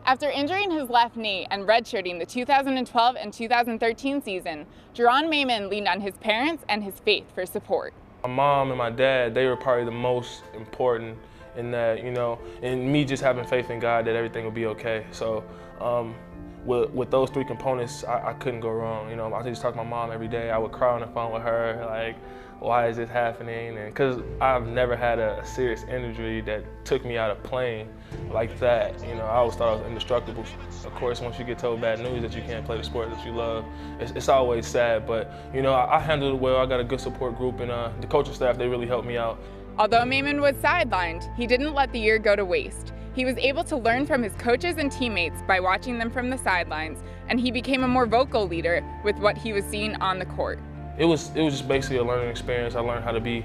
After injuring his left knee and redshirting the 2012 and 2013 season, Jeronne Maymon leaned on his parents and his faith for support. My mom and my dad, they were probably the most important in that, you know, and me just having faith in God that everything will be okay. So with those three components, I couldn't go wrong. You know, I just talk to my mom every day. I would cry on the phone with her, like, why is this happening? And because I've never had a serious injury that took me out of playing like that. You know, I always thought I was indestructible. Of course, once you get told bad news that you can't play the sport that you love, it's always sad. But, you know, I handled it well. I got a good support group, and the coaching staff, they really helped me out. Although Maymon was sidelined, he didn't let the year go to waste. He was able to learn from his coaches and teammates by watching them from the sidelines, and he became a more vocal leader with what he was seeing on the court. It was just basically a learning experience. I learned how to be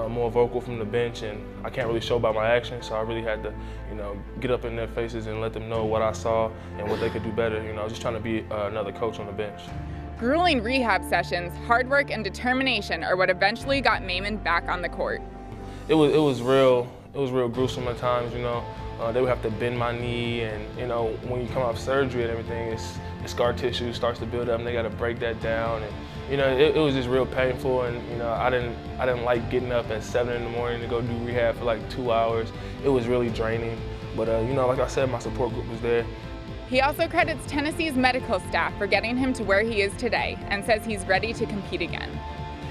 more vocal from the bench, and I can't really show by my actions, so I really had to, you know, get up in their faces and let them know what I saw and what they could do better. You know, I was just trying to be another coach on the bench. Grueling rehab sessions, hard work, and determination are what eventually got Maymon back on the court. It was real gruesome at times, you know. They would have to bend my knee, and, you know, when you come off surgery and everything, the scar tissue starts to build up, and they got to break that down. And, you know, it was just real painful, and, you know, I didn't like getting up at 7 in the morning to go do rehab for like 2 hours. It was really draining, but you know, like I said, my support group was there. He also credits Tennessee's medical staff for getting him to where he is today, and says he's ready to compete again.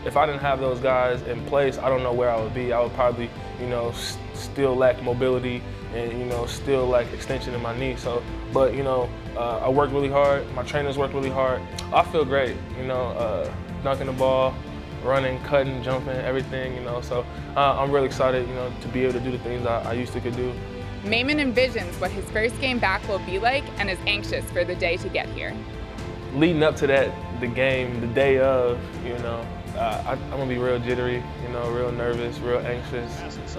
If I didn't have those guys in place, I don't know where I would be. I would probably, you know, still lack mobility and, you know, still lack extension in my knee. So, but, you know, I worked really hard. My trainers worked really hard. I feel great, you know, dunking the ball, running, cutting, jumping, everything, you know. So I'm really excited, you know, to be able to do the things I used to could do. Maymon envisions what his first game back will be like and is anxious for the day to get here. Leading up to that, the game, the day of, you know, I'm gonna be real jittery, you know, real nervous, real anxious.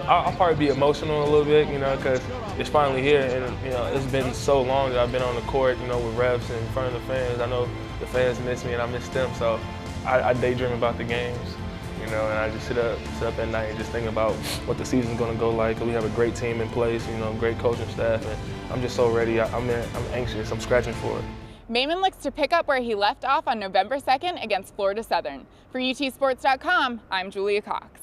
I'll probably be emotional a little bit, you know, because it's finally here, and, you know, it's been so long that I've been on the court, you know, with reps and in front of the fans. I know the fans miss me and I miss them, so I daydream about the games, you know, and I just sit up at night and just think about what the season's gonna go like. We have a great team in place, you know, great coaching staff, and I'm just so ready. I'm anxious. I'm scratching for it. Maymon looks to pick up where he left off on November 2nd against Florida Southern. For UTSports.com, I'm Julia Cox.